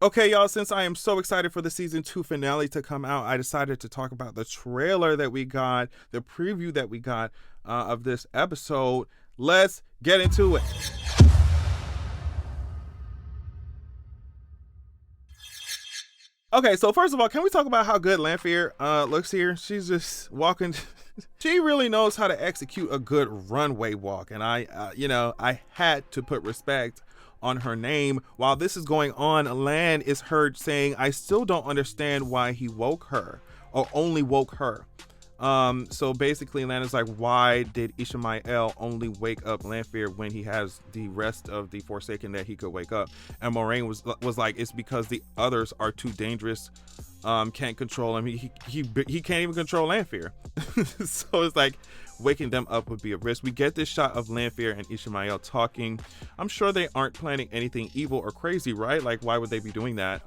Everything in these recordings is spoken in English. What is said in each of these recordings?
Okay, y'all, since I am so excited for the season 2 finale to come out, I decided to talk about the trailer that we got, the preview that we got of this episode. Let's get into it. Okay, so first of all, can we talk about how good Lanfear looks here? She's just walking. She really knows how to execute a good runway walk, and I had to put respect on her name. While this is going on, Lan is heard saying, "I still don't understand why he woke her, or only woke her." So basically, Lan is like, "Why did Ishmael only wake up Lanfear when he has the rest of the Forsaken that he could wake up?" And Moraine was like, "It's because the others are too dangerous. Can't control him. He can't even control Lanfear." So it's like waking them up would be a risk. We get this shot of Lanfear and Ishmael talking. I'm sure they aren't planning anything evil or crazy, right? Like, why would they be doing that?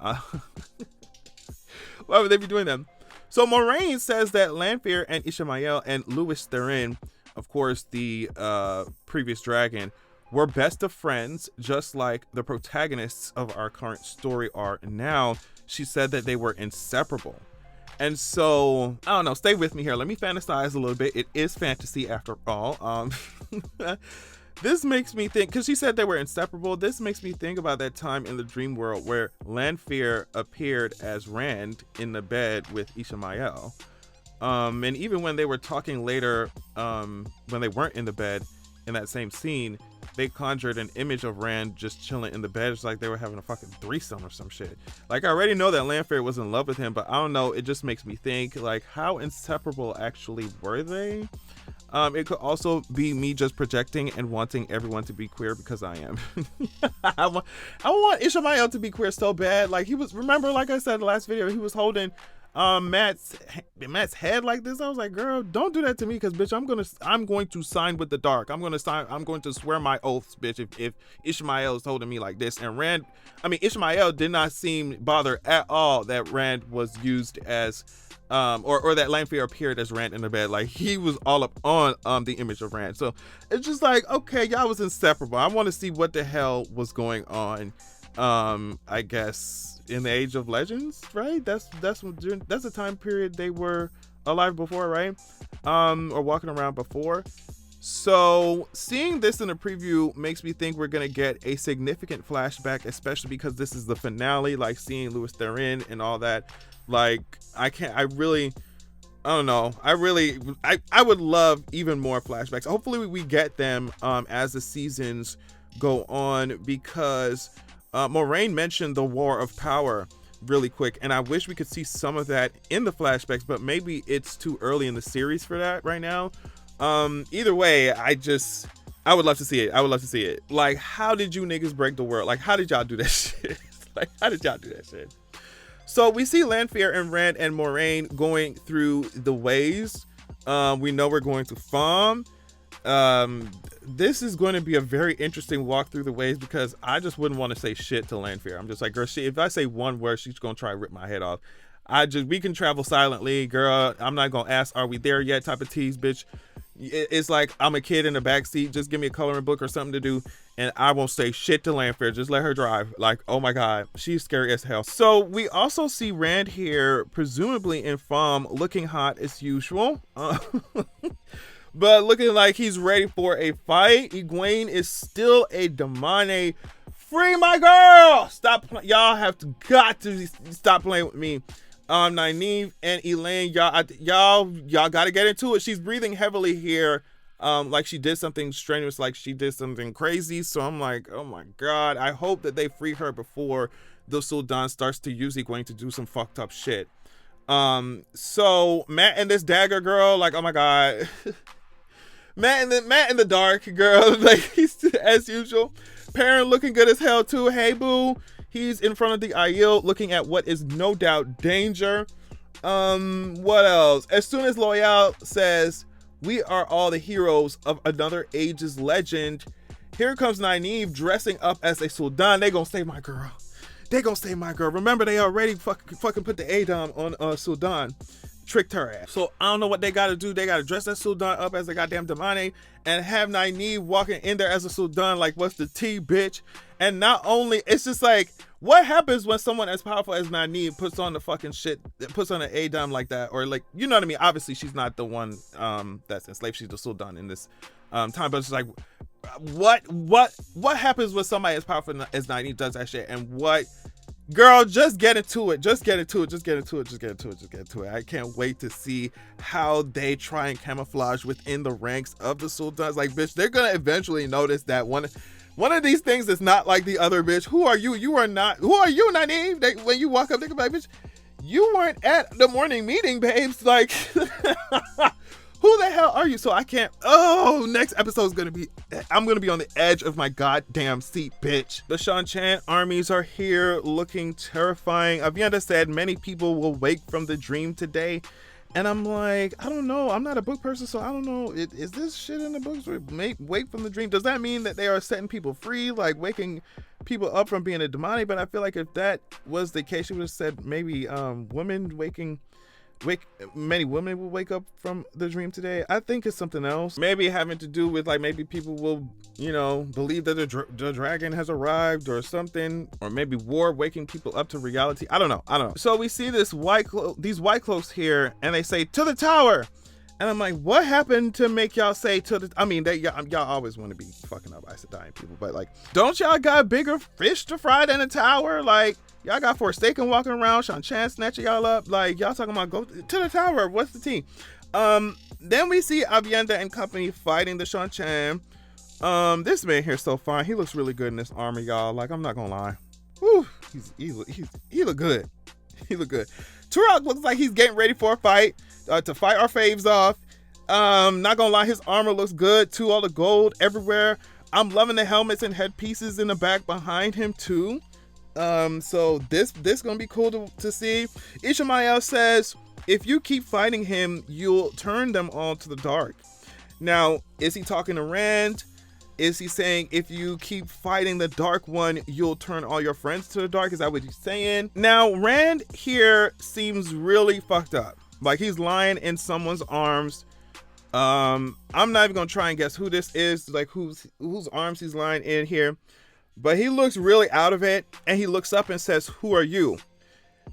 Why would they be doing that? So Moraine says that Lanfear and Ishmael and Louis Therin, of course, the previous dragon, were best of friends, just like the protagonists of our current story are now. She said that they were inseparable. And so, I don't know, stay with me here. Let me fantasize a little bit. It is fantasy after all. This makes me think, because she said they were inseparable, this makes me think about that time in the dream world where Lanfear appeared as Rand in the bed with Ishmael. And even when they were talking later, when they weren't in the bed in that same scene, they conjured an image of Rand just chilling in the bed. It's like they were having a fucking threesome or some shit. Like, I already know that Lanfear was in love with him, but I don't know, it just makes me think, like, how inseparable actually were they? It could also be me just projecting and wanting everyone to be queer, because I am. I want Ishmael to be queer so bad. Like, he was, remember, like I said in the last video, he was holding Matt's head like this. I was like, girl, don't do that to me, because bitch, I'm going to sign with the dark. I'm going to swear my oaths, bitch, if Ishmael is holding me like this. And Ishmael did not seem bothered at all that Rand was used as or that Lanfear appeared as Rand in the bed. Like, he was all up on the image of Rand. So it's just like, okay, y'all was inseparable. I want to see what the hell was going on. I guess in the Age of Legends, right? That's the time period they were alive before, right? Or walking around before. So seeing this in a preview makes me think we're gonna get a significant flashback, especially because this is the finale. Like, seeing Louis Therin and all that. Like, I don't know. I would love even more flashbacks. Hopefully we get them as the seasons go on, because Moraine mentioned the War of Power really quick, and I wish we could see some of that in the flashbacks, but maybe it's too early in the series for that right now. Either way, I would love to see it. Like, how did you niggas break the world? Like, how did y'all do that shit? Like, how did y'all do that shit? So we see Lanfear and Rand and Moraine going through the ways. We know we're going to farm. This is going to be a very interesting walk through the ways, because I just wouldn't want to say shit to Lanfear. I'm just like, girl, if I say one word, she's going to try to rip my head off. We can travel silently, girl. I'm not going to ask, are we there yet type of tease, bitch. It's like I'm a kid in the backseat. Just give me a coloring book or something to do, and I won't say shit to Lanfear. Just let her drive. Like, oh my god, she's scary as hell. So we also see Rand here, presumably in Farm, looking hot as usual, but looking like he's ready for a fight. EGWENE is still a demone. Free my girl! Y'all got to stop playing with me. Nynaeve and Elaine, y'all gotta get into it. She's breathing heavily here, like she did something strenuous, like she did something crazy. So I'm like, oh my god, I hope that they free her before the Sultan starts to use EGWENE to do some fucked up shit. So Matt and this dagger girl, like, oh my god. Matt in the dark girl, like, he's as usual. Perrin looking good as hell too. Hey boo. He's in front of the Aiel looking at what is no doubt danger. What else? As soon as Loyal says, we are all the heroes of another age's legend, here comes Nynaeve dressing up as a Sultan. They gonna save my girl. Remember, they already fucking put the ADOM on Sultan. tricked her ass. So I don't know what they gotta do. They gotta dress that Sultan up as a goddamn Damane and have Nynaeve walking in there as a Sultan, like, what's the tea, bitch? And not only, it's just like, what happens when someone as powerful as Nynaeve puts on the fucking shit, puts on an Adam like that, or like, you know what I mean? Obviously, she's not the one that's enslaved. She's the Sultan in this time, but it's like, what happens when somebody as powerful as Nynaeve does that shit? And what, girl, just get into it. Just get into it. I can't wait to see how they try and camouflage within the ranks of the Sultans. Like, bitch, they're gonna eventually notice that one of these things is not like the other, bitch. Who are you? You are not. Who are you, Nynaeve? When you walk up, they can be like, bitch, you weren't at the morning meeting, babes. Like, who the hell are you? So I can't. Oh, next episode is gonna be. I'm gonna be on the edge of my goddamn seat, bitch. The Shan-Chan armies are here, looking terrifying. Avienda said many people will wake from the dream today. And I'm like, I don't know. I'm not a book person, so I don't know. Is this shit in the books? Wake from the dream. Does that mean that they are setting people free, like waking people up from being a demonic? But I feel like if that was the case, she would have said maybe many women will wake up from the dream today. I think it's something else. Maybe having to do with, like, maybe people will, you know, believe that the dragon has arrived or something, or maybe war waking people up to reality. I don't know. So we see these white cloaks here, and they say, to the tower. And I'm like, what happened to make y'all say to the, I mean, y'all always want to be fucking up Aes Sedai people, but like, don't y'all got bigger fish to fry than a tower? Like, y'all got Forsaken walking around, Shan-Chan snatching y'all up. Like, y'all talking about go to the tower. What's the team? Then we see Avienda and company fighting the Shan-Chan. This man here so fine. He looks really good in this armor, y'all. Like, I'm not gonna lie. Whew, he look good. He look good. Turok looks like he's getting ready for a fight, to fight our faves off. Not gonna lie, his armor looks good too. All the gold everywhere. I'm loving the helmets and headpieces in the back behind him too. So this gonna be cool to see. Ishmael says, if you keep fighting him, you'll turn them all to the dark. Now, is he talking to Rand? Is he saying if you keep fighting the dark one, you'll turn all your friends to the dark? Is that what he's saying? Now, Rand here seems really fucked up. Like, he's lying in someone's arms. I'm not even gonna try and guess who this is, like whose arms he's lying in here. But he looks really out of it, and he looks up and says, who are you?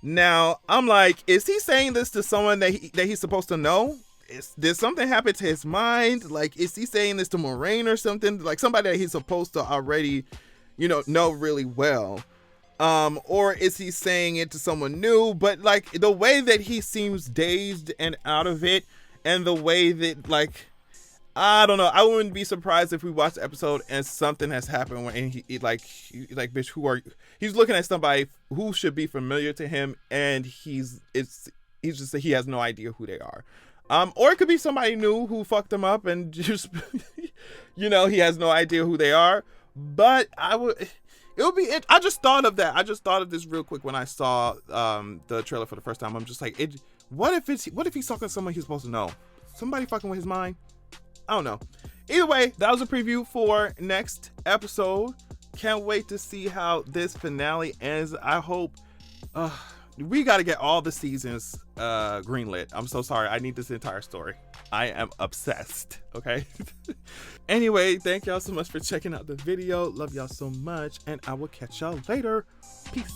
Now, I'm like, is he saying this to someone that he's supposed to know? Did something happen to his mind? Like, is he saying this to Moraine or something? Like, somebody that he's supposed to already, know really well. Or is he saying it to someone new? But, like, the way that he seems dazed and out of it, and the way that, like, I don't know. I wouldn't be surprised if we watch the episode and something has happened when he bitch, who are you? He's looking at somebody who should be familiar to him, and he has no idea who they are. Or it could be somebody new who fucked him up and just, he has no idea who they are. But I just thought of that. I just thought of this real quick when I saw the trailer for the first time. I'm just like, what if he's talking to someone he's supposed to know? Somebody fucking with his mind? I don't know. Either way, that was a preview for next episode. Can't wait to see how this finale ends. I hope we got to get all the seasons greenlit. I'm so sorry. I need this entire story. I am obsessed. Okay. Anyway, thank y'all so much for checking out the video. Love y'all so much, and I will catch y'all later. Peace.